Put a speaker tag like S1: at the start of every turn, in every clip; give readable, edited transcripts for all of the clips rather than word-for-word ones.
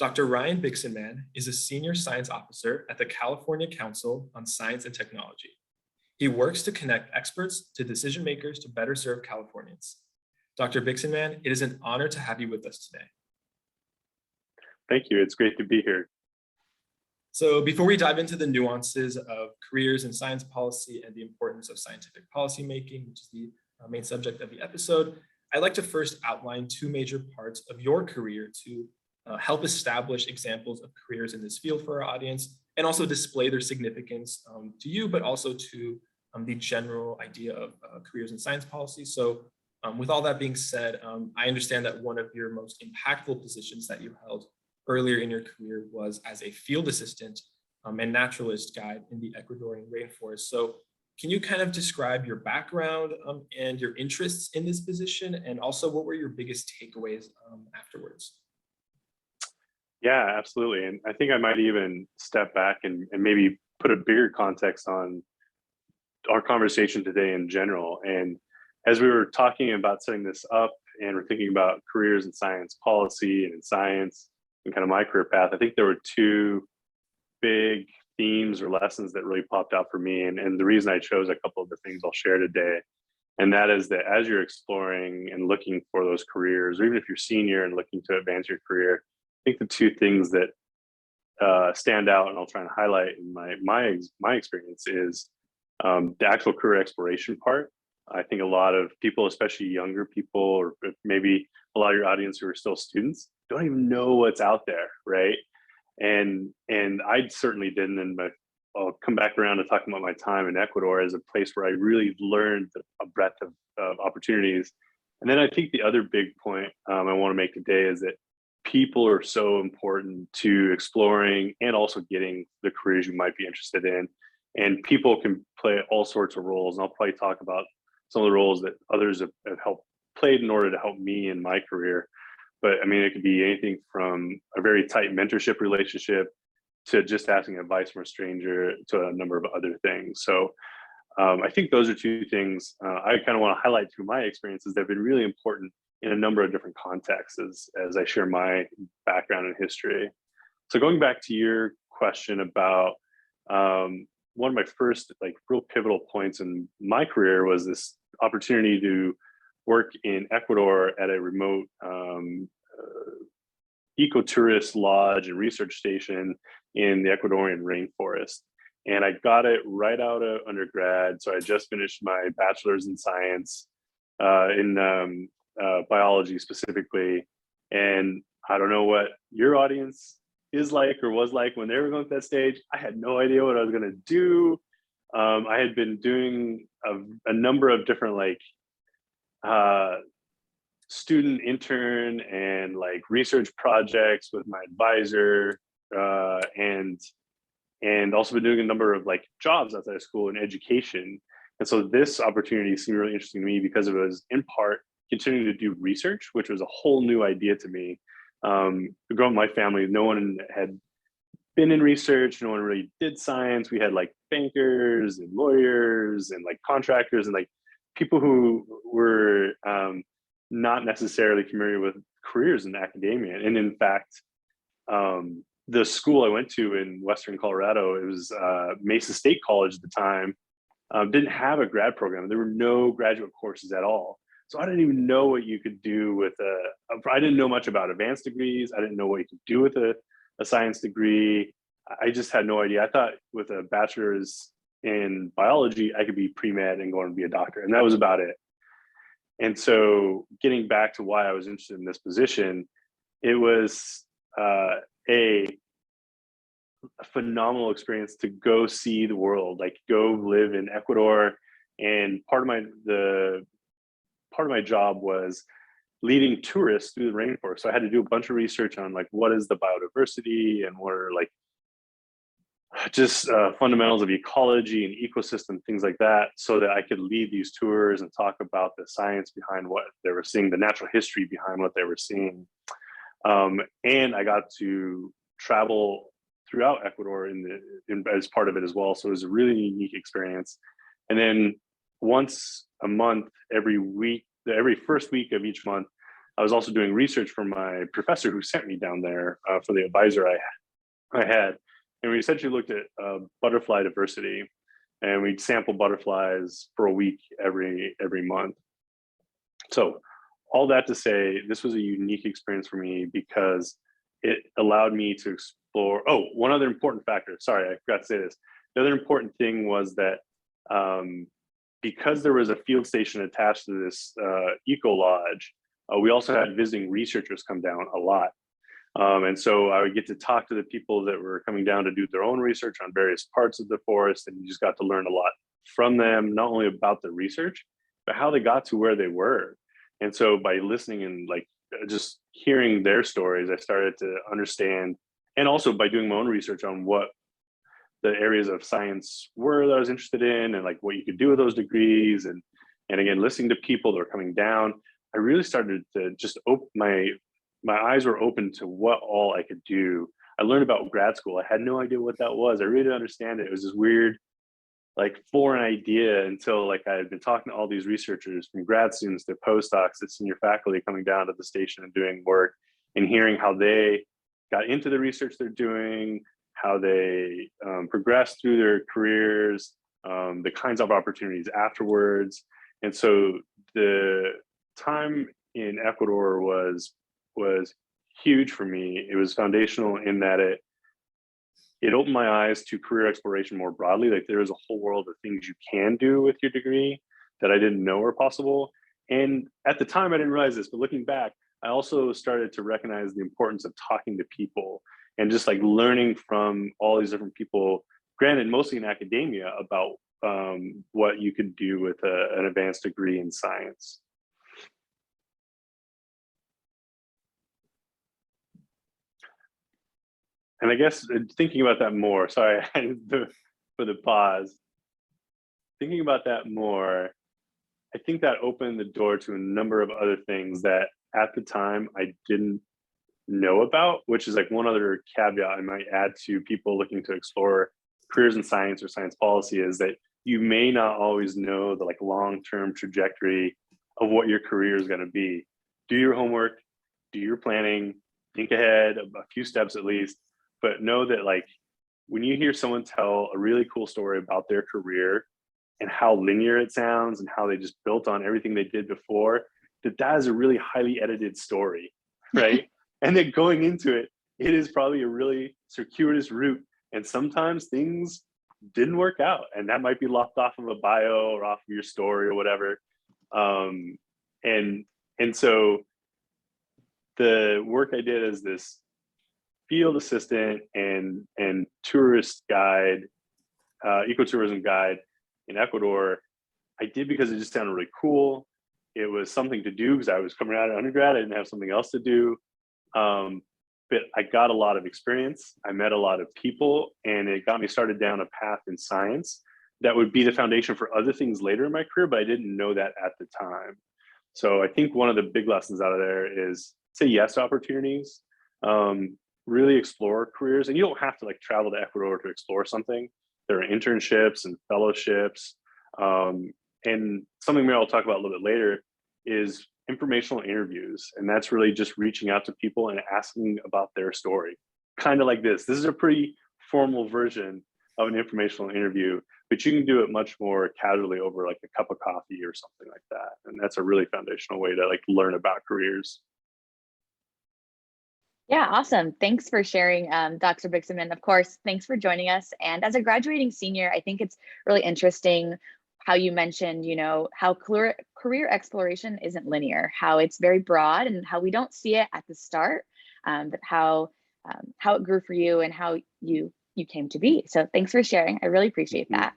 S1: Dr. Ryan Bixenmann is a senior science officer at the California Council on Science and Technology. He works to connect experts to decision makers to better serve Californians. Dr. Bixenmann, it is an honor to have you with us today.
S2: Thank you. It's great to be here.
S1: So before we dive into the nuances of careers in science policy and the importance of scientific policymaking, which is the main subject of the episode, I'd like to first outline two major parts of your career to help establish examples of careers in this field for our audience and also display their significance to you, but also to the general idea of careers in science policy. So with all that being said, I understand that one of your most impactful positions that you held earlier in your career was as a field assistant and naturalist guide in the Ecuadorian rainforest. So can you kind of describe your background and your interests in this position? And also what were your biggest takeaways afterwards?
S2: Yeah, absolutely. And I think I might even step back and maybe put a bigger context on our conversation today in general. And as we were talking about setting this up and we're thinking about careers in science policy and in science and kind of my career path, I think there were two big themes or lessons that really popped out for me. And the reason I chose a couple of the things I'll share today, and that is that as you're exploring and looking for those careers, or even if you're senior and looking to advance your career, I think the two things that stand out, and I'll try and highlight in my experience, is the actual career exploration part. I think a lot of people, especially younger people, or maybe a lot of your audience who are still students, don't even know what's out there, right? And I certainly didn't. And I'll come back around to talking about my time in Ecuador as a place where I really learned a breadth of opportunities. And then I think the other big point I want to make today is that people are so important to exploring and also getting the careers you might be interested in. And people can play all sorts of roles. And I'll probably talk about some of the roles that others have helped played in order to help me in my career. But I mean, it could be anything from a very tight mentorship relationship to just asking advice from a stranger to a number of other things. So I think those are two things I kind of want to highlight through my experiences that have been really important in a number of different contexts as I share my background and history. So going back to your question about one of my first real pivotal points in my career was this opportunity to work in Ecuador at a remote ecotourist lodge and research station in the Ecuadorian rainforest. And I got it right out of undergrad. So I just finished my bachelor's in science in biology specifically. And I don't know what your audience is like or was like when they were going to that stage. I had no idea what I was going to do. I had been doing a number of different student intern and research projects with my advisor, and also been doing a number of jobs outside of school in education. And so this opportunity seemed really interesting to me because it was in part continuing to do research, which was a whole new idea to me. Growing up in my family, no one had been in research, no one really did science. We had bankers and lawyers and contractors and people who were not necessarily familiar with careers in academia. And in fact, the school I went to in Western Colorado, it was Mesa State College at the time, didn't have a grad program. There were no graduate courses at all. So I didn't even know what you could do with I didn't know much about advanced degrees. I didn't know what you could do with a science degree. I just had no idea. I thought with a bachelor's in biology, I could be pre-med and go and be a doctor. And that was about it. And so getting back to why I was interested in this position, it was a phenomenal experience to go see the world, go live in Ecuador. And part of my job was leading tourists through the rainforest. So I had to do a bunch of research on what is the biodiversity and what are just fundamentals of ecology and ecosystem, things like that, so that I could lead these tours and talk about the science behind what they were seeing, the natural history behind what they were seeing. And I got to travel throughout Ecuador as part of it as well. So it was a really unique experience. And then once a month, every first week of each month, I was also doing research for my professor who sent me down there for the advisor I had. And we essentially looked at butterfly diversity, and we'd sample butterflies for a week every month. So all that to say, this was a unique experience for me because it allowed me to explore. Oh, one other important factor. Sorry, I forgot to say this. The other important thing was that because there was a field station attached to this eco lodge, we also had visiting researchers come down a lot. And so I would get to talk to the people that were coming down to do their own research on various parts of the forest, and you just got to learn a lot from them, not only about the research, but how they got to where they were. And so by listening and like just hearing their stories, I started to understand, and also by doing my own research on what the areas of science were that I was interested in, and like what you could do with those degrees, and again listening to people that were coming down, I really started to just open my eyes were open to what all I could do. I learned about grad school. I had no idea what that was. I really didn't understand it. It was this weird, like foreign idea until like I had been talking to all these researchers, from grad students to postdocs to senior faculty, coming down to the station and doing work, and hearing how they got into the research they're doing, how they progressed through their careers, the kinds of opportunities afterwards. And so the time in Ecuador was huge for me. It was foundational in that it opened my eyes to career exploration more broadly. Like there is a whole world of things you can do with your degree that I didn't know were possible. And at the time I didn't realize this, but looking back, I also started to recognize the importance of talking to people and just like learning from all these different people, granted mostly in academia, about what you could do with an advanced degree in science. And I guess thinking about that more, sorry for the pause, thinking about that more, I think that opened the door to a number of other things that at the time I didn't know about, which is like one other caveat I might add to people looking to explore careers in science or science policy, is that you may not always know the like long-term trajectory of what your career is going to be. Do your homework, do your planning, think ahead a few steps at least, but know that like when you hear someone tell a really cool story about their career and how linear it sounds and how they just built on everything they did before, that is a really highly edited story, right? And then going into it, it is probably a really circuitous route. And sometimes things didn't work out, and that might be lopped off of a bio or off of your story or whatever. And so the work I did as this field assistant and tourist guide, ecotourism guide in Ecuador, I did because it just sounded really cool. It was something to do because I was coming out of undergrad. I didn't have something else to do. But I got a lot of experience. I met a lot of people, and it got me started down a path in science that would be the foundation for other things later in my career, but I didn't know that at the time. So I think one of the big lessons out of there is say yes to opportunities, really explore careers. And you don't have to like travel to Ecuador to explore something. There are internships and fellowships. And something maybe I'll talk about a little bit later is informational interviews. And that's really just reaching out to people and asking about their story. Kind of like this. This is a pretty formal version of an informational interview, but you can do it much more casually over like a cup of coffee or something like that. And that's a really foundational way to like learn about careers.
S3: Yeah, awesome. Thanks for sharing, Dr. Bixenmann. Of course, thanks for joining us. And as a graduating senior, I think it's really interesting how you mentioned, you know, how career exploration isn't linear, how it's very broad, and how we don't see it at the start, but how it grew for you and how you came to be. So thanks for sharing. I really appreciate that.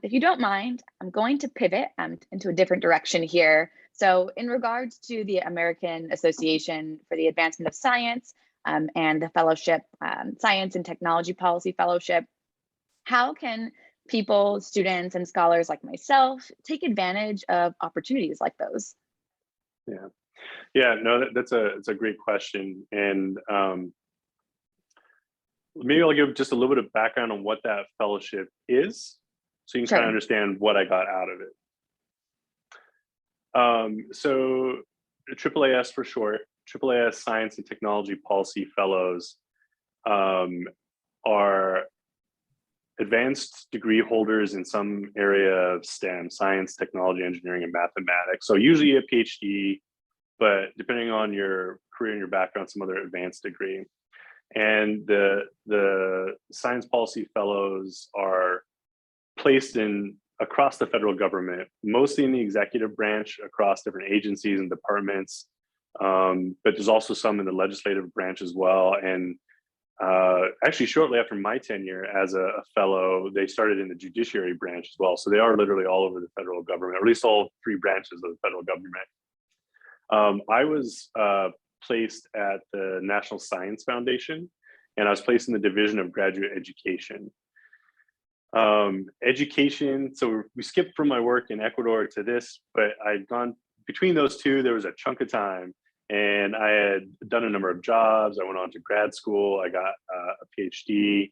S3: If you don't mind, I'm going to pivot into a different direction here. So in regards to the American Association for the Advancement of Science and the fellowship, Science and Technology Policy Fellowship, how can people, students, and scholars like myself take advantage of opportunities like those?
S2: Yeah, no, it's a great question. And maybe I'll give just a little bit of background on what that fellowship is, so you can kind of understand what I got out of it. So AAAS for short. AAAS Science and Technology Policy Fellows are advanced degree holders in some area of STEM, science, technology, engineering, and mathematics. So usually a PhD, but depending on your career and your background, some other advanced degree. And the Science Policy Fellows are placed in across the federal government, mostly in the executive branch, across different agencies and departments. But there's also some in the legislative branch as well. And actually, shortly after my tenure as a fellow, they started in the judiciary branch as well. So they are literally all over the federal government, or at least all three branches of the federal government. I was placed at the National Science Foundation, and I was placed in the Division of Graduate Education. Education, so we skipped from my work in Ecuador to this, but I'd gone between those two, there was a chunk of time, and I had done a number of jobs. I went on to grad school, I got a PhD,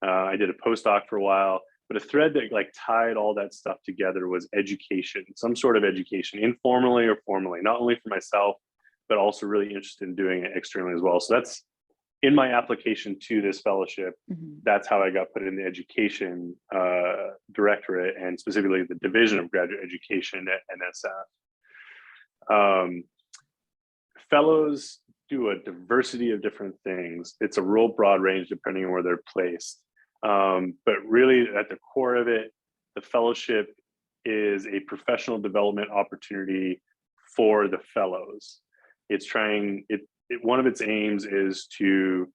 S2: I did a postdoc for a while, but a thread that like tied all that stuff together was education, some sort of education, informally or formally, not only for myself, but also really interested in doing it externally as well. So that's in my application to this fellowship. That's how I got put in the education directorate, and specifically the Division of Graduate Education at NSF. Fellows do a diversity of different things. It's a real broad range depending on where they're placed. But really at the core of it, the fellowship is a professional development opportunity for the fellows. It's trying, one of its aims is to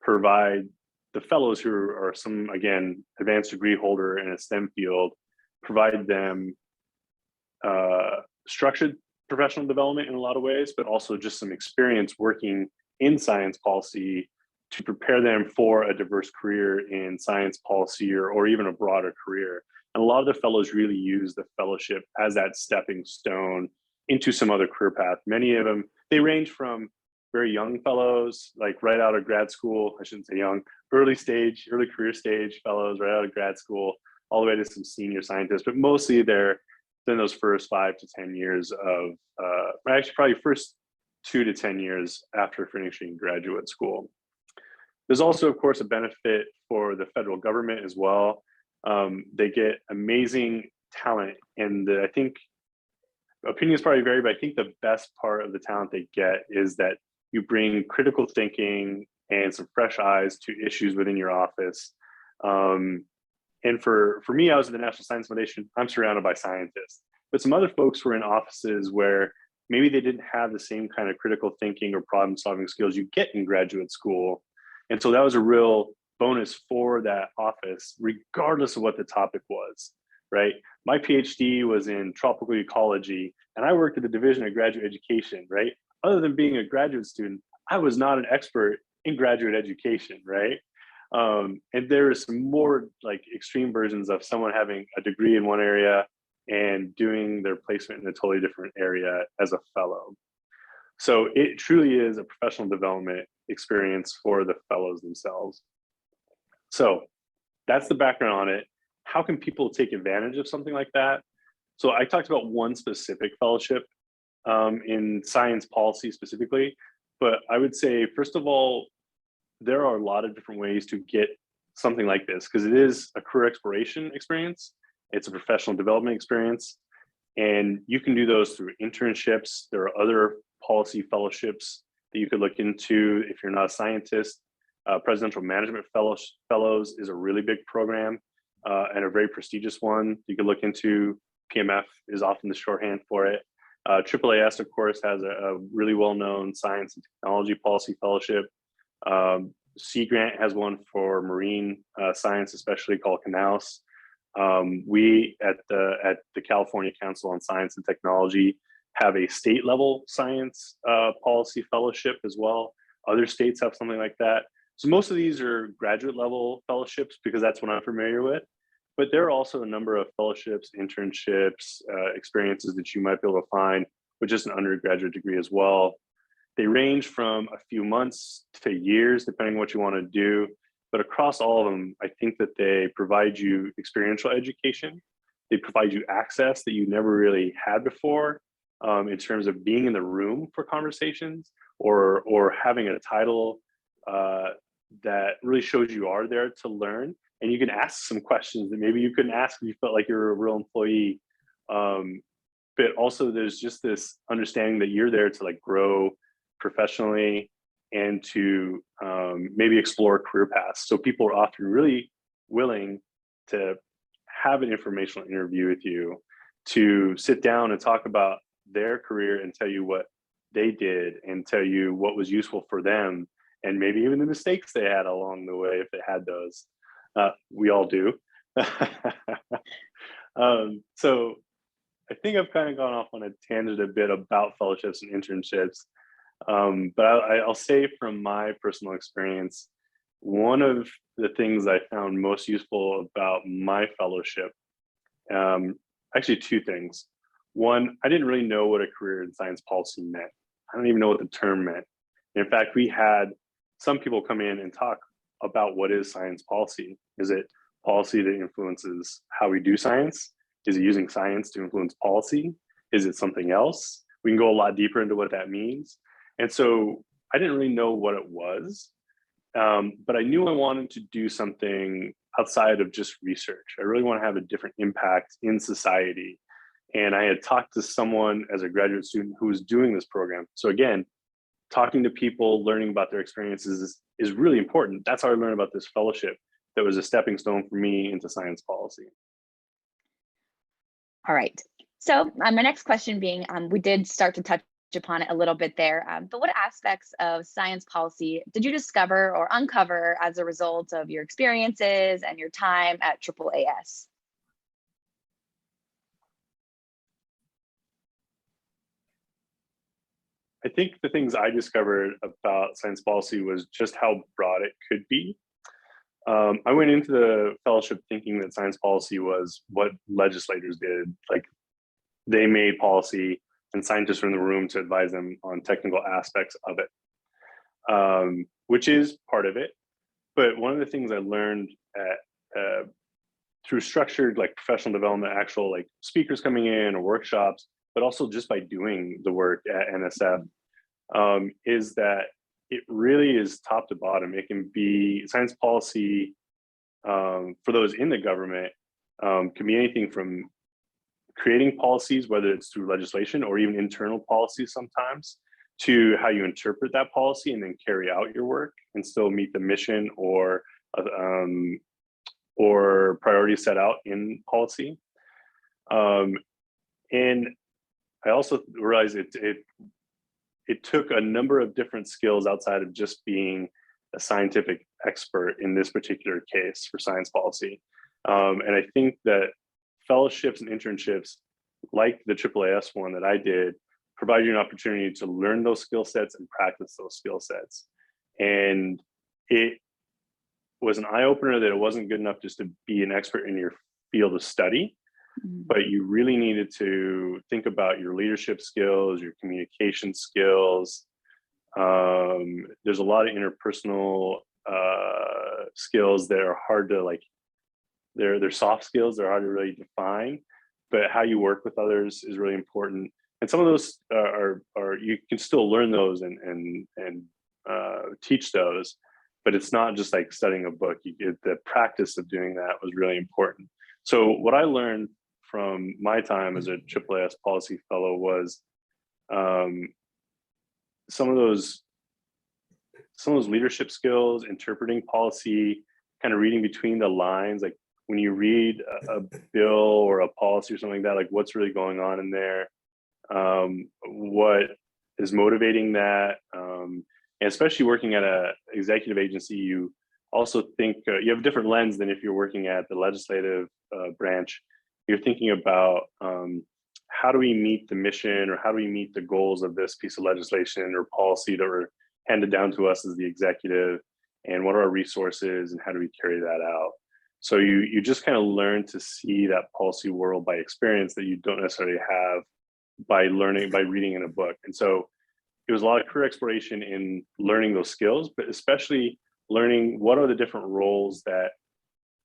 S2: provide the fellows who are some, again, advanced degree holder in a STEM field, provide them structured professional development in a lot of ways, but also just some experience working in science policy to prepare them for a diverse career in science policy or even a broader career. And a lot of the fellows really use the fellowship as that stepping stone into some other career path. Many of them, they range from very young fellows, like right out of grad school, I shouldn't say young, early career stage fellows right out of grad school, all the way to some senior scientists, but mostly they're in those first 5 to 10 years of, actually probably first 2 to 10 years after finishing graduate school. There's also, of course, a benefit for the federal government as well. They get amazing talent, and I think opinions probably vary, but I think the best part of the talent they get is that you bring critical thinking and some fresh eyes to issues within your office. And for me, I was at the National Science Foundation. I'm surrounded by scientists, but some other folks were in offices where maybe they didn't have the same kind of critical thinking or problem solving skills you get in graduate school. And so that was a real bonus for that office, regardless of what the topic was, right? My PhD was in tropical ecology, and I worked at the Division of Graduate Education, right? Other than being a graduate student, I was not an expert in graduate education, right? And there are some more like extreme versions of someone having a degree in one area and doing their placement in a totally different area as a fellow. So it truly is a professional development experience for the fellows themselves. So that's the background on it. How can people take advantage of something like that? So I talked about one specific fellowship in science policy specifically, but I would say, first of all, there are a lot of different ways to get something like this, because it is a career exploration experience. It's a professional development experience, and you can do those through internships. There are other policy fellowships that you could look into if you're not a scientist. Presidential Management Fellows is a really big program and a very prestigious one. You could look into. PMF is often the shorthand for it. AAAS, of course, has a really well-known science and technology policy fellowship. Sea Grant has one for marine science, especially called Canals. We at the California Council on Science and Technology have a state level science policy fellowship as well. Other states have something like that. So most of these are graduate level fellowships because that's what I'm familiar with. But there are also a number of fellowships, internships, experiences that you might be able to find with just an undergraduate degree as well. They range from a few months to years, depending on what you want to do. But across all of them, I think that they provide you experiential education. They provide you access that you never really had before. in terms of being in the room for conversations, or having a title that really shows you are there to learn, and you can ask some questions that maybe you couldn't ask if you felt like you're a real employee. But also there's just this understanding that you're there to like grow professionally and to maybe explore career paths. So people are often really willing to have an informational interview with you, to sit down and talk about their career and tell you what they did and tell you what was useful for them, and maybe even the mistakes they had along the way if they had those. We all do. So I think I've kind of gone off on a tangent a bit about fellowships and internships. But I'll say from my personal experience, one of the things I found most useful about my fellowship, actually two things. One, I didn't really know what a career in science policy meant. I don't even know what the term meant. In fact, we had some people come in and talk about what is science policy. Is it policy that influences how we do science? Is it using science to influence policy? Is it something else? We can go a lot deeper into what that means. And so I didn't really know what it was, but I knew I wanted to do something outside of just research. I really want to have a different impact in society. And I had talked to someone as a graduate student who was doing this program. So again, talking to people, learning about their experiences is really important. That's how I learned about this fellowship that was a stepping stone for me into science policy.
S3: All right. So my next question being, we did start to touch upon it a little bit there, but what aspects of science policy did you discover or uncover as a result of your experiences and your time at AAAS?
S2: I think the things I discovered about science policy was just how broad it could be. I went into the fellowship thinking that science policy was what legislators did. Like they made policy and scientists were in the room to advise them on technical aspects of it, which is part of it. But one of the things I learned through structured like professional development, actual like speakers coming in or workshops, but also just by doing the work at NSF, is that it really is top to bottom. It can be science policy for those in the government, can be anything from creating policies, whether it's through legislation or even internal policies sometimes, to how you interpret that policy and then carry out your work and still meet the mission or priorities set out in policy. And I also realized it took a number of different skills outside of just being a scientific expert in this particular case for science policy. And I think that fellowships and internships like the AAAS one that I did provide you an opportunity to learn those skill sets and practice those skill sets. And it was an eye-opener that it wasn't good enough just to be an expert in your field of study, but you really needed to think about your leadership skills, your communication skills. There's a lot of interpersonal skills that are hard to like, they're soft skills, they're hard to really define, but how you work with others is really important. And some of those are you can still learn those and teach those, but it's not just like studying a book. You get the practice of doing that was really important. So what I learned from my time as a AAAS policy fellow was some of those leadership skills, interpreting policy, kind of reading between the lines, like when you read a bill or a policy or something like that, like what's really going on in there, what is motivating that, and especially working at an executive agency, you also think you have a different lens than if you're working at the legislative branch. You're thinking about how do we meet the mission or how do we meet the goals of this piece of legislation or policy that were handed down to us as the executive, and what are our resources and how do we carry that out? So you just kind of learn to see that policy world by experience that you don't necessarily have by reading in a book. And so it was a lot of career exploration in learning those skills, but especially learning what are the different roles that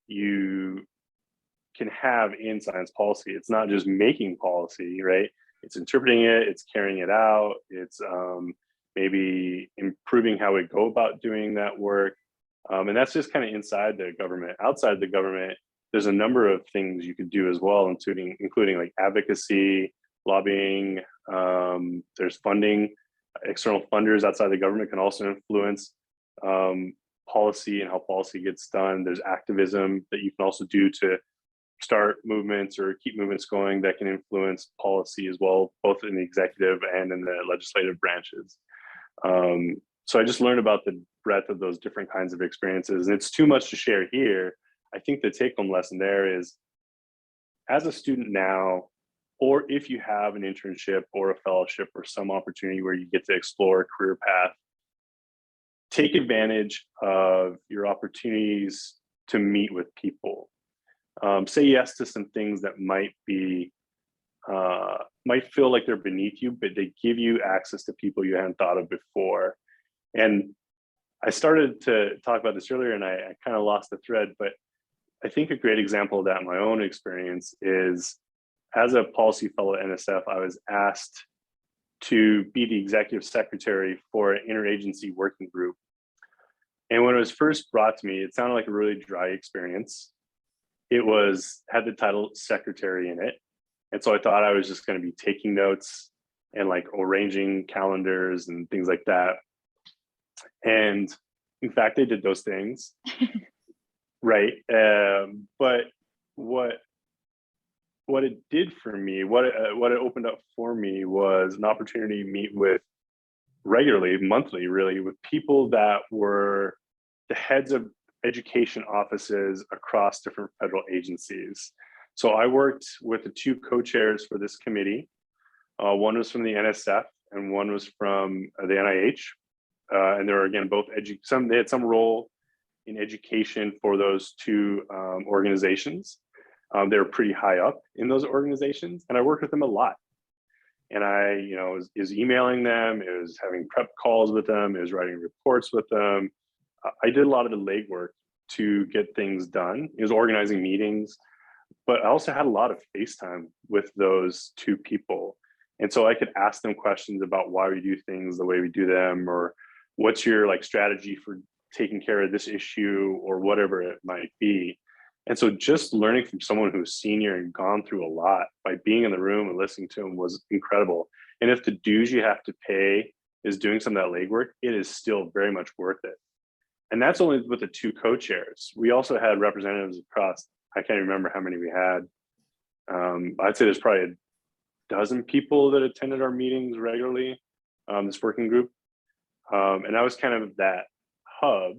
S2: you can have in science policy. It's not just making policy, right? it's interpreting it, it's carrying it out, it's maybe improving how we go about doing that work. And that's just kind of inside the government. Outside the government, there's a number of things you could do as well, including like advocacy, lobbying. There's funding. External funders outside the government can also influence policy and how policy gets done. There's activism that you can also do to start movements or keep movements going that can influence policy as well, both in the executive and in the legislative branches. So I just learned about the breadth of those different kinds of experiences, and it's too much to share here. I think the take-home lesson there is, as a student now, or if you have an internship or a fellowship or some opportunity where you get to explore a career path, take advantage of your opportunities to meet with people. Say yes to some things that might feel like they're beneath you, but they give you access to people you hadn't thought of before. And I started to talk about this earlier and I kind of lost the thread, but I think a great example of that in my own experience is, as a policy fellow at NSF, I was asked to be the executive secretary for an interagency working group. And when it was first brought to me, it sounded like a really dry experience. It had the title secretary in it. And so I thought I was just going to be taking notes and like arranging calendars and things like that. And in fact, they did those things. Right. But what it did for me, what it opened up for me was an opportunity to meet with regularly, monthly, really, with people that were the heads of education offices across different federal agencies. So I worked with the two co-chairs for this committee. One was from the NSF and one was from the NIH. And they were, again, both they had some role in education for those two organizations. They were pretty high up in those organizations, and I worked with them a lot. And I, is emailing them, it was having prep calls with them, it was writing reports with them. I did a lot of the legwork to get things done. It was organizing meetings, but I also had a lot of FaceTime with those two people. And so I could ask them questions about why we do things the way we do them, or what's your strategy for taking care of this issue, or whatever it might be. And so just learning from someone who's senior and gone through a lot by being in the room and listening to them was incredible. And if the dues you have to pay is doing some of that legwork, it is still very much worth it. And that's only with the two co-chairs. We also had representatives across, I can't remember how many we had. I'd say there's probably a dozen people that attended our meetings regularly, this working group. And I was kind of that hub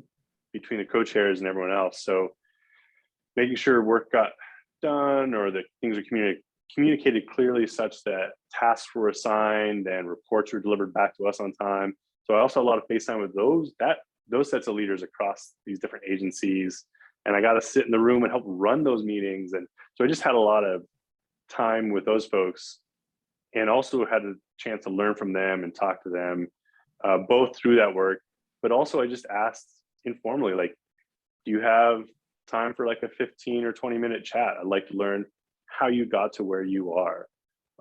S2: between the co-chairs and everyone else. So making sure work got done, or that things are communicated clearly such that tasks were assigned and reports were delivered back to us on time. So I also had a lot of FaceTime with those sets of leaders across these different agencies. And I got to sit in the room and help run those meetings. And so I just had a lot of time with those folks, and also had a chance to learn from them and talk to them, both through that work. But also I just asked informally, do you have time for a 15 or 20-minute chat? I'd like to learn how you got to where you are.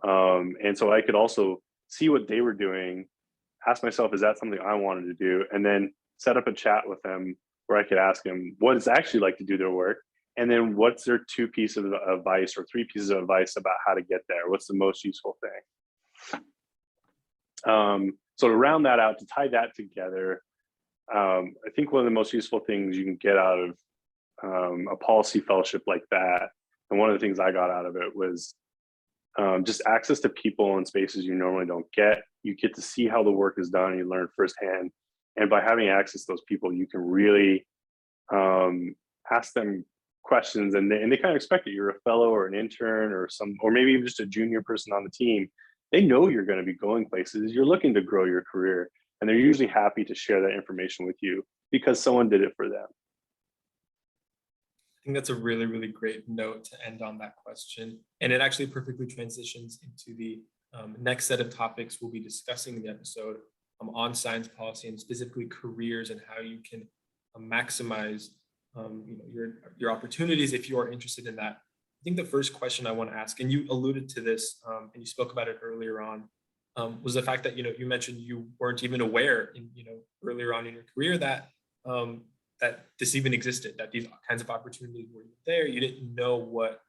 S2: And so I could also see what they were doing, ask myself, is that something I wanted to do? And then set up a chat with them where I could ask them what it's actually like to do their work. And then what's their 2 pieces of advice or 3 pieces of advice about how to get there? What's the most useful thing? So to round that out, to tie that together, I think one of the most useful things you can get out of a policy fellowship like that, and one of the things I got out of it was just access to people in spaces you normally don't get. You get to see how the work is done, and you learn firsthand. And by having access to those people, you can really ask them questions, and they kind of expect it. You're a fellow or an intern or maybe even just a junior person on the team. They know you're going to be going places. You're looking to grow your career, and they're usually happy to share that information with you because someone did it for them.
S1: I think that's a really, really great note to end on that question. And it actually perfectly transitions into the next set of topics we'll be discussing in the episode on science policy, and specifically careers, and how you can maximize your opportunities if you are interested in that think the first question I want to ask, and you alluded to this, and you spoke about it earlier on, was the fact that, you mentioned you weren't even aware earlier on in your career that that this even existed, that these kinds of opportunities were even there. You didn't know what,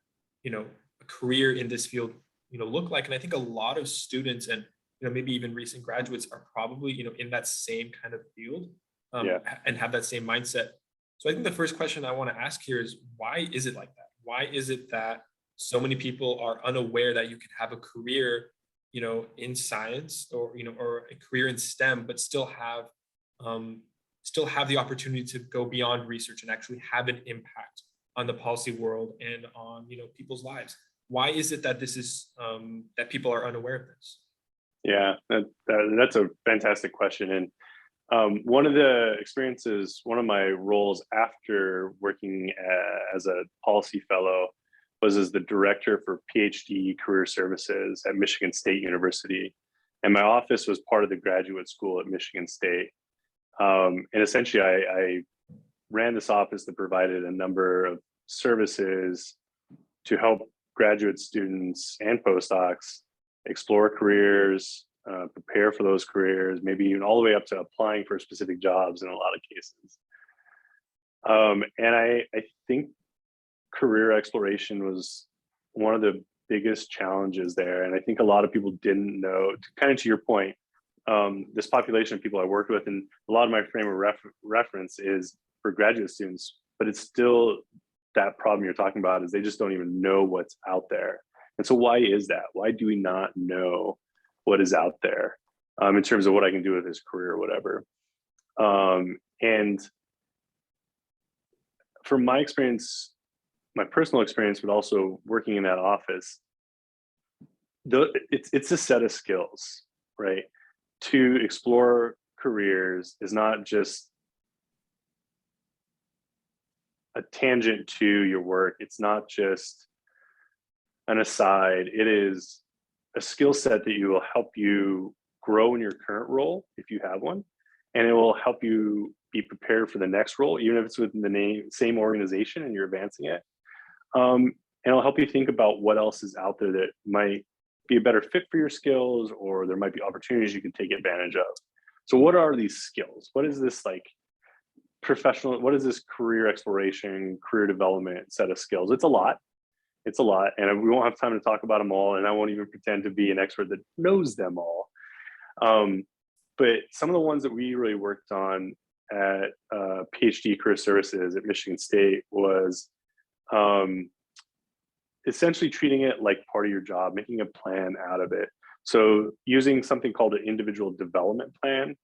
S1: a career in this field, looked like. And I think a lot of students and, maybe even recent graduates are probably, in that same kind of field,
S2: Yeah.
S1: and have that same mindset. So I think the first question I want to ask here is, why is it like that? Why is it that so many people are unaware that you can have a career, in science, or a career in STEM, but still have the opportunity to go beyond research and actually have an impact on the policy world and on, people's lives? Why is it that this is, that people are unaware of this?
S2: Yeah, that's a fantastic question. And one of the experiences, one of my roles after working as a policy fellow was as the director for Ph.D. career services at Michigan State University. And my office was part of the graduate school at Michigan State. And essentially, I ran this office that provided a number of services to help graduate students and postdocs explore careers, prepare for those careers, maybe even all the way up to applying for specific jobs in a lot of cases. And I think career exploration was one of the biggest challenges there. And I think a lot of people didn't know, kind of to your point, this population of people I worked with, and a lot of my frame of reference is for graduate students, but it's still that problem you're talking about, is they just don't even know what's out there. And so why is that? Why do we not know what is out there in terms of what I can do with this career or whatever? And from my experience, my personal experience, but also working in that office, it's a set of skills, right? To explore careers is not just a tangent to your work. It's not just an aside. It is a skill set that will help you grow in your current role, if you have one, and it will help you be prepared for the next role, even if it's within the same organization and you're advancing it. And it'll help you think about what else is out there that might be a better fit for your skills, or there might be opportunities you can take advantage of. So what are these skills? What is this like professional, what is this career exploration, career development set of skills? It's a lot. It's a lot. And we won't have time to talk about them all. And I won't even pretend to be an expert that knows them all. But some of the ones that we really worked on at PhD career services at Michigan State was essentially treating it like part of your job, making a plan out of it. So using something called an individual development plan,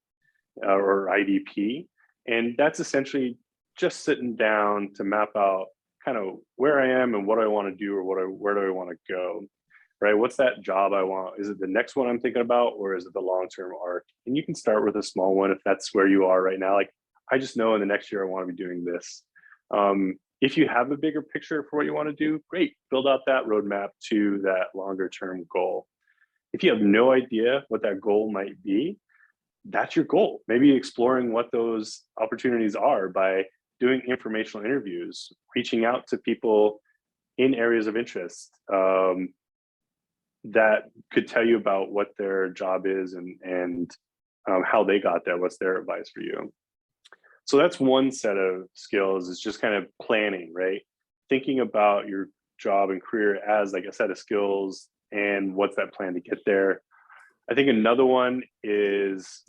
S2: or IDP. And that's essentially just sitting down to map out kind of where I am and what I want to do, or where do I want to go, right? What's that job I want? Is it the next one I'm thinking about, or is it the long-term arc? And you can start with a small one if that's where you are right now. Like, I just know in the next year I want to be doing this. If you have a bigger picture for what you want to do, great, build out that roadmap to that longer term goal. If you have no idea what that goal might be, that's your goal. Maybe exploring what those opportunities are by doing informational interviews, reaching out to people in areas of interest that could tell you about what their job is and how they got there, what's their advice for you. So that's one set of skills, is just kind of planning, right? Thinking about your job and career as like a set of skills, and what's that plan to get there. I think another one is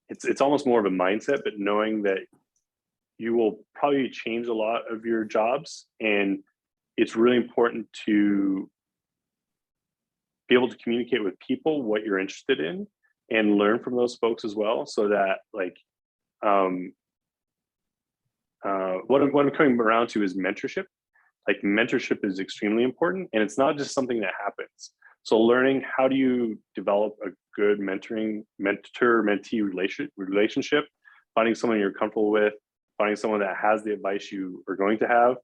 S2: it's almost more of a mindset, but knowing that you will probably change a lot of your jobs, and it's really important to be able to communicate with people what you're interested in and learn from those folks as well, so that like what I'm coming around to is mentorship. Like, mentorship is extremely important, and it's not just something that happens. So learning how do you develop a good mentor-mentee relationship, finding someone you're comfortable with, finding someone that has the advice you are going to have,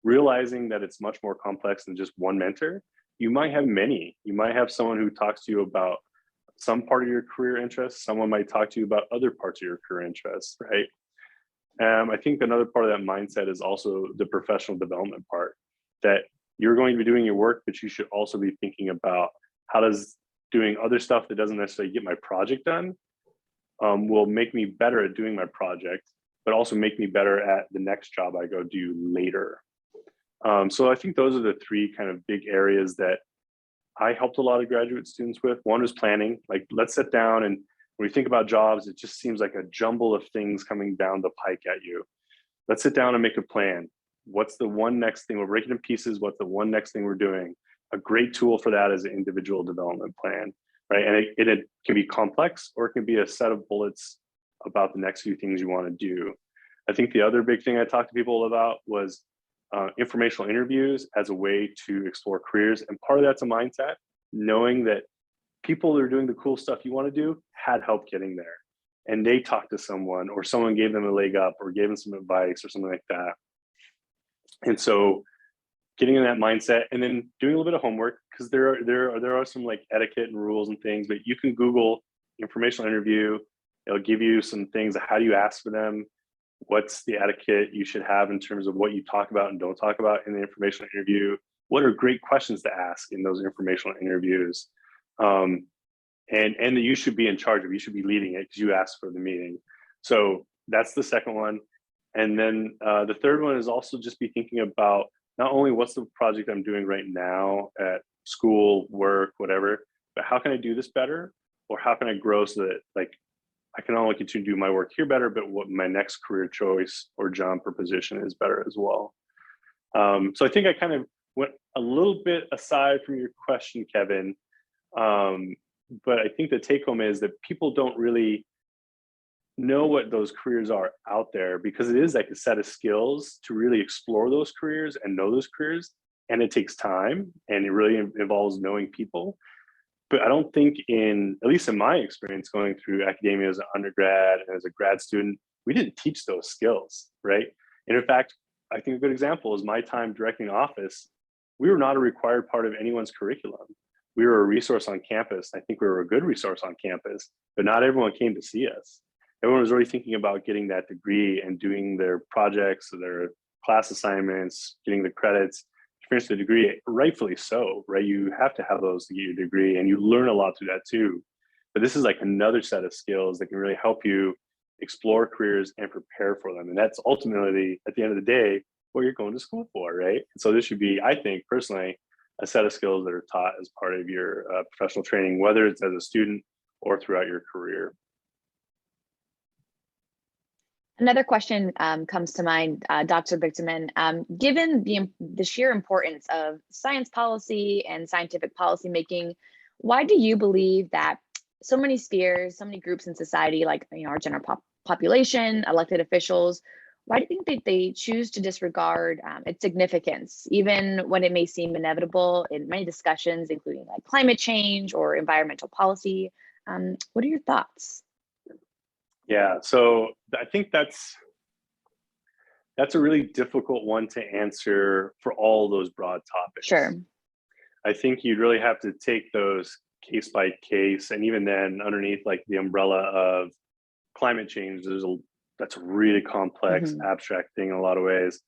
S2: realizing that it's much more complex than just one mentor. You might have many. You might have someone who talks to you about some part of your career interests. Someone might talk to you about other parts of your career interests, right? I think another part of that mindset is also the professional development part. that you're going to be doing your work, but you should also be thinking about how does doing other stuff that doesn't necessarily get my project done will make me better at doing my project, but also make me better at the next job I go do later. So I think those are the three kind of big areas that I helped a lot of graduate students with. One was planning, like let's sit down, and when we think about jobs, it just seems like a jumble of things coming down the pike at you. Let's sit down and make a plan. What's the one next thing? We're breaking in pieces. What's the one next thing we're doing? A great tool for that is an individual development plan, right? And it can be complex, or it can be a set of bullets about the next few things you want to do. I think the other big thing I talked to people about was informational interviews as a way to explore careers. And part of that's a mindset, knowing that people that are doing the cool stuff you want to do had help getting there. And they talked to someone, or someone gave them a leg up, or gave them some advice or something like that. And so getting in that mindset, and then doing a little bit of homework, because there are some like etiquette and rules and things, but you can Google informational interview. It'll give you some things. How do you ask for them? What's the etiquette you should have in terms of what you talk about and don't talk about in the informational interview? What are great questions to ask in those informational interviews? And that you should be in charge of, you should be leading it because you asked for the meeting. So that's the second one. And then the third one is also just be thinking about not only what's the project I'm doing right now at school, work, whatever, but how can I do this better? Or how can I grow so that like I can not only continue to do my work here better, but what my next career choice or jump or position is better as well. So I think I kind of went a little bit aside from your question, Kevin. But I think the take home is that people don't really know what those careers are out there, because it is like a set of skills to really explore those careers and know those careers. And it takes time, and it really involves knowing people. But I don't think at least in my experience going through academia as an undergrad and as a grad student, we didn't teach those skills, right? And in fact, I think a good example is my time directing office. We were not a required part of anyone's curriculum. We were a resource on campus. I think we were a good resource on campus, but not everyone came to see us. Everyone was really thinking about getting that degree and doing their projects, their class assignments, getting the credits to finish the degree, rightfully so, right? You have to have those to get your degree, and you learn a lot through that too. But this is like another set of skills that can really help you explore careers and prepare for them. And that's ultimately, at the end of the day, what you're going to school for, right? And so this should be, I think personally, a set of skills that are taught as part of your professional training, whether it's as a student or throughout your career.
S3: Another question comes to mind, Dr. Bixenmann. Given the sheer importance of science policy and scientific policy making, why do you believe that so many spheres, so many groups in society, like our general population, elected officials, why do you think that they choose to disregard its significance, even when it may seem inevitable in many discussions, including like climate change or environmental policy? What are your thoughts?
S2: Yeah, so I think that's a really difficult one to answer for all those broad topics.
S3: Sure.
S2: I think you'd really have to take those case by case, and even then underneath like the umbrella of climate change, that's a really complex, abstract thing in a lot of ways.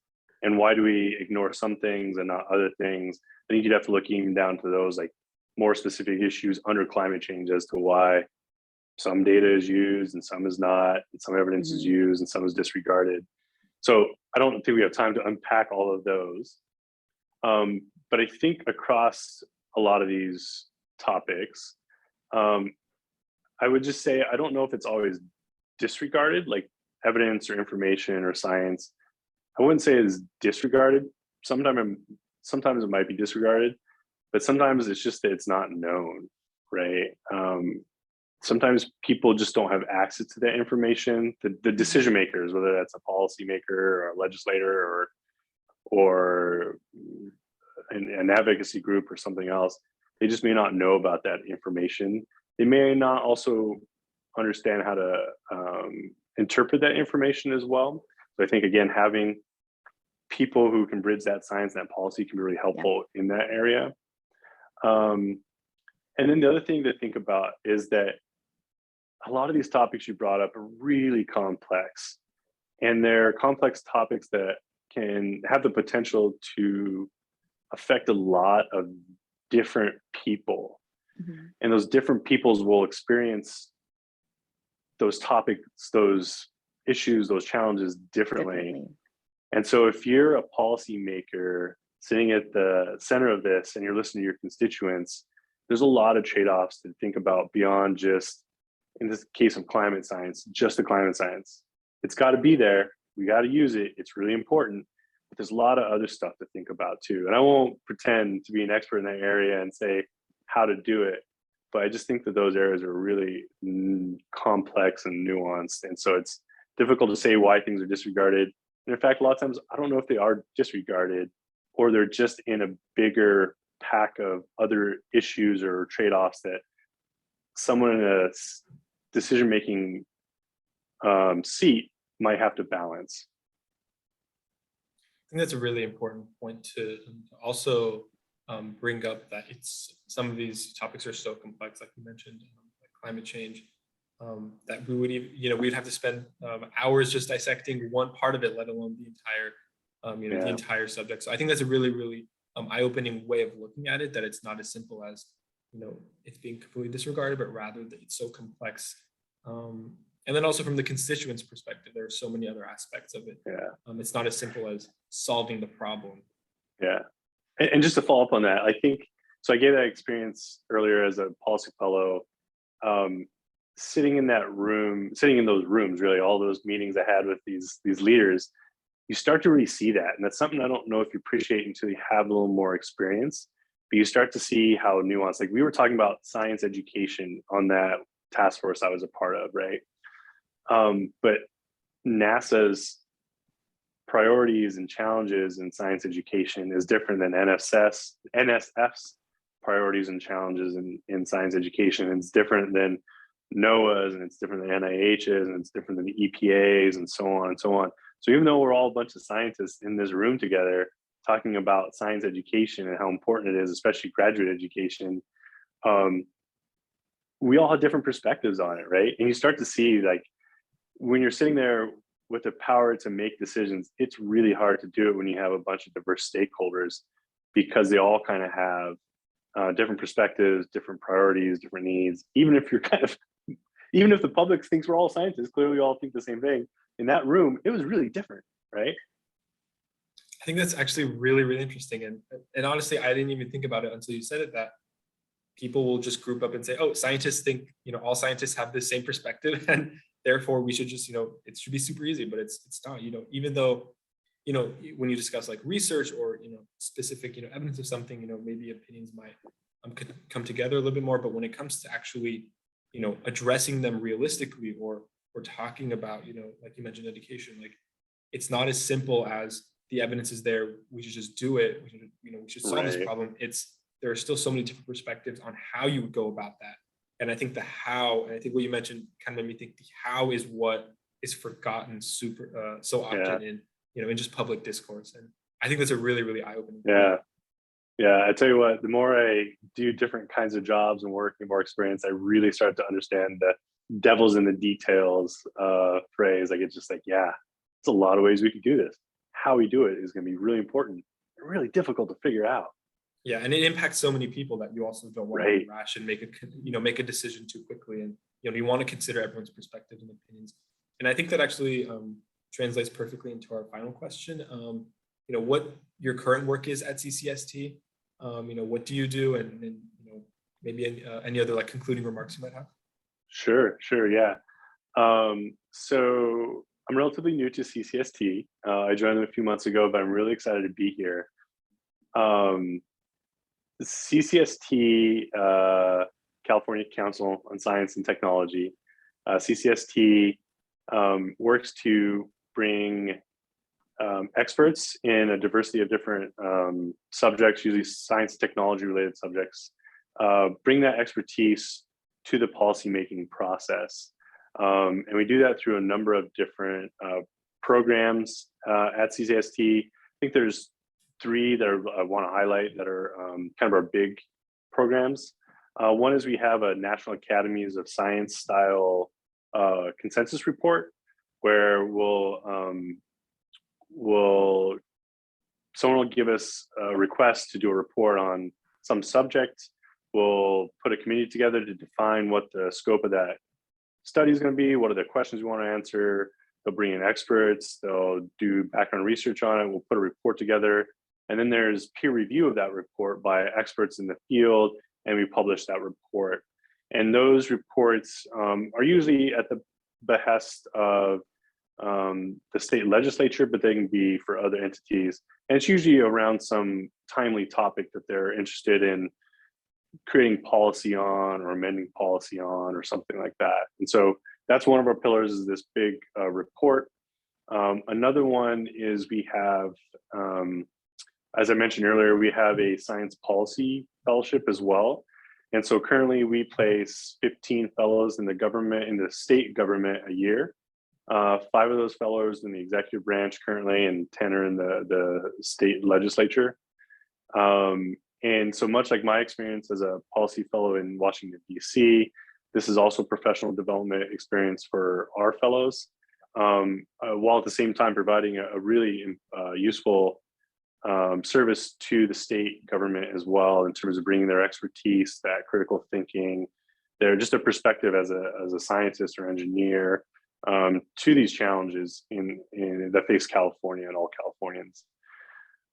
S2: And why do we ignore some things and not other things? I think you'd have to look even down to those like more specific issues under climate change as to why some data is used and some is not, and some evidence is used and some is disregarded. So I don't think we have time to unpack all of those. But I think across a lot of these topics, I would just say, I don't know if it's always disregarded, like evidence or information or science. I wouldn't say it's disregarded. Sometimes it might be disregarded, but sometimes it's just that it's not known, right? Sometimes people just don't have access to that information. The decision makers, whether that's a policymaker or a legislator or an advocacy group or something else, they just may not know about that information. They may not also understand how to interpret that information as well. So I think, again, having people who can bridge that science and that policy can be really helpful in that area. And then the other thing to think about is that a lot of these topics you brought up are really complex, and they're complex topics that can have the potential to affect a lot of different people,
S3: Mhm.
S2: and those different peoples will experience those topics, those issues, those challenges differently.
S3: Definitely.
S2: And so if you're a policymaker sitting at the center of this and you're listening to your constituents, there's a lot of trade-offs to think about beyond just, in this case of climate science, just the climate science. It's got to be there. We got to use it. It's really important. But there's a lot of other stuff to think about too. And I won't pretend to be an expert in that area and say how to do it, but I just think that those areas are really complex and nuanced. And so it's difficult to say why things are disregarded. And in fact, a lot of times I don't know if they are disregarded or they're just in a bigger pack of other issues or trade-offs that someone in a decision-making seat might have to balance.
S1: I think that's a really important point to also bring up, that it's some of these topics are so complex, like you mentioned, like climate change, that we would even, we'd have to spend hours just dissecting one part of it, let alone the entire, the entire subject. So I think that's a really, really eye-opening way of looking at it, that it's not as simple as, it's being completely disregarded, but rather that it's so complex. And then also from the constituents' perspective, there are so many other aspects of it. It's not as simple as solving the problem.
S2: Yeah. And just to follow up on that, I think, so I gave that experience earlier as a policy fellow, sitting in those rooms, really, all those meetings I had with these leaders, you start to really see that. And that's something I don't know if you appreciate until you have a little more experience, but you start to see how nuanced, like we were talking about science education on that task force I was a part of, right? But NASA's priorities and challenges in science education is different than NSF's priorities and challenges in science education. And it's different than NOAA's, and it's different than NIH's, and it's different than the EPA's, and so on and so on. So even though we're all a bunch of scientists in this room together talking about science education and how important it is, especially graduate education, we all have different perspectives on it, right? And you start to see, like, when you're sitting there with the power to make decisions, it's really hard to do it when you have a bunch of diverse stakeholders, because they all kind of have different perspectives, different priorities, different needs. Even if the public thinks we're all scientists, clearly we all think the same thing. In that room, it was really different, right?
S1: I think that's actually really, really interesting. And honestly, I didn't even think about it until you said it, that people will just group up and say, oh, scientists think, all scientists have the same perspective, and therefore we should just, it should be super easy, but it's not, even though, when you discuss like research or, specific, evidence of something, maybe opinions might come together a little bit more, but when it comes to actually, addressing them realistically, or talking about, like you mentioned, education, like it's not as simple as the evidence is there, we should just do it, we should solve this problem. There are still so many different perspectives on how you would go about that. And I think the how, and I think what you mentioned kind of made me think the how is what is forgotten so often in just public discourse. And I think that's a really, really eye-opening point.
S2: Yeah, I tell you what, the more I do different kinds of jobs and work and more experience, I really start to understand the devil's in the details phrase. Like, it's just like, it's a lot of ways we could do this. How we do it is going to be really important and really difficult to figure out.
S1: Yeah, and it impacts so many people that you also don't want to be rash and make a decision too quickly. And you want to consider everyone's perspectives and opinions. And I think that actually translates perfectly into our final question. What your current work is at CCST. What do you do, and maybe any other like concluding remarks you might have.
S2: Sure, yeah. So I'm relatively new to CCST. I joined them a few months ago, but I'm really excited to be here. The CCST, California Council on Science and Technology, CCST works to bring experts in a diversity of different subjects, usually science technology related subjects, bring that expertise to the policymaking process. And we do that through a number of different programs at CCST. I think there's three that I want to highlight that are kind of our big programs. One is we have a National Academies of Science style consensus report, where we'll someone will give us a request to do a report on some subject. We'll put a committee together to define what the scope of that study is going to be, what are the questions we want to answer. They'll bring in experts, they'll do background research on it, we'll put a report together, and then there's peer review of that report by experts in the field, and we publish that report. And those reports are usually at the behest of the state legislature, but they can be for other entities. And it's usually around some timely topic that they're interested in creating policy on or amending policy on or something like that. And so that's one of our pillars, is this big report. Another one is we have, as I mentioned earlier, we have a science policy fellowship as well. And so currently we place 15 fellows in the state government a year. 5 of those fellows in the executive branch currently, and 10 are in the state legislature. And so much like my experience as a policy fellow in Washington, D.C., this is also professional development experience for our fellows, while at the same time providing a really useful service to the state government as well, in terms of bringing their expertise, that critical thinking, their just a perspective as a scientist or engineer to these challenges that face California and all Californians.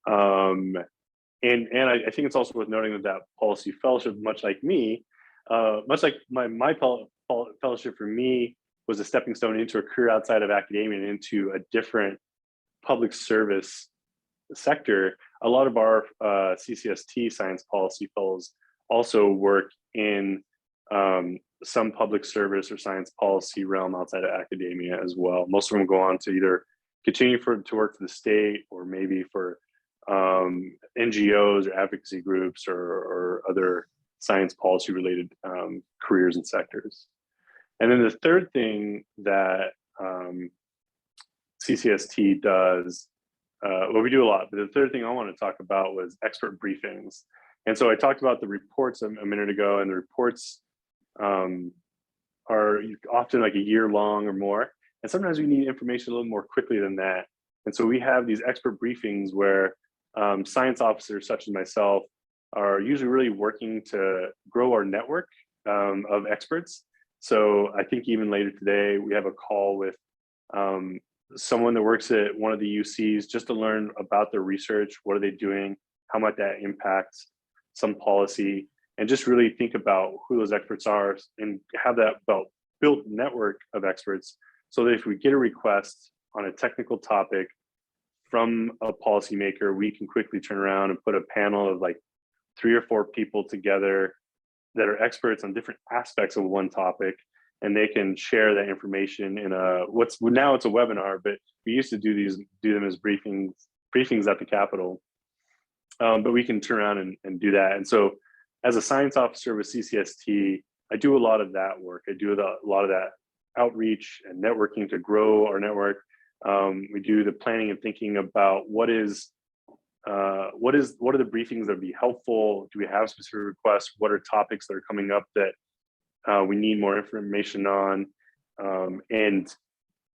S2: And I think it's also worth noting that policy fellowship, much like me, much like my fellowship for me was a stepping stone into a career outside of academia and into a different public service sector. A lot of our CCST science policy fellows also work in some public service or science policy realm outside of academia as well. Most of them go on to either continue to work for the state, or maybe for NGOs or advocacy groups or other science policy related careers and sectors. And then the third thing that CCST does, well, we do a lot, but the third thing I want to talk about was expert briefings. And so I talked about the reports a minute ago, and the reports are often like a year long or more. And sometimes we need information a little more quickly than that. And so we have these expert briefings where science officers such as myself are usually really working to grow our network of experts. So I think even later today, we have a call with someone that works at one of the UCs just to learn about their research. What are they doing? How might that impact some policy? And just really think about who those experts are and have that built network of experts, so that if we get a request on a technical topic from a policymaker, we can quickly turn around and put a panel of like 3 or 4 people together that are experts on different aspects of one topic, and they can share that information in now it's a webinar, but we used to do them as briefings at the Capitol. But we can turn around and do that. And so as a science officer with CCST, I do a lot of that work. I do a lot of that outreach and networking to grow our network. We do the planning and thinking about what are the briefings that would be helpful? Do we have specific requests? What are topics that are coming up that we need more information on? And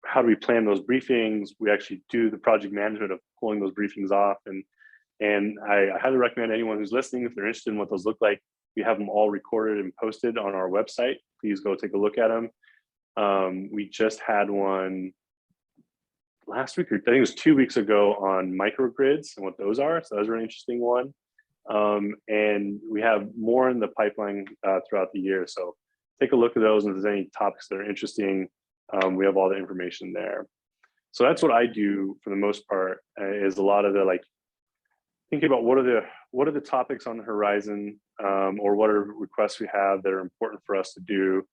S2: how do we plan those briefings? We actually do the project management of pulling those briefings off. And I highly recommend anyone who's listening, if they're interested in what those look like, we have them all recorded and posted on our website. Please go take a look at them. We just had one last week, or I think it was 2 weeks ago, on microgrids and what those are. So that was a really interesting one. And we have more in the pipeline throughout the year. So take a look at those, and if there's any topics that are interesting, we have all the information there. So that's what I do for the most part, is a lot of the thinking about what are the topics on the horizon, or what are requests we have that are important for us to do.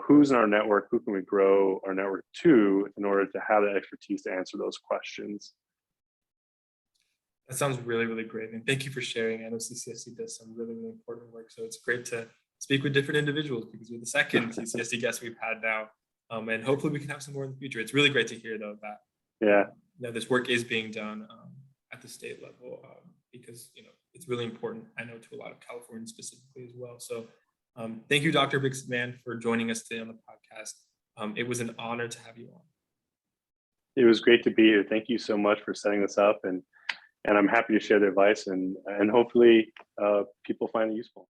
S2: Who's in our network? Who can we grow our network to in order to have that expertise to answer those questions?
S1: That sounds really, really great. And thank you for sharing. I know CCST does some really, really important work. So it's great to speak with different individuals, because you're the second CCST guest we've had now. And hopefully we can have some more in the future. It's really great to hear, though, that this work is being done at the state level, because it's really important, I know, to a lot of Californians specifically as well. So thank you, Dr. Bixenmann, for joining us today on the podcast. It was an honor to have you on.
S2: It was great to be here. Thank you so much for setting this up. And and I'm happy to share the advice, and hopefully people find it useful.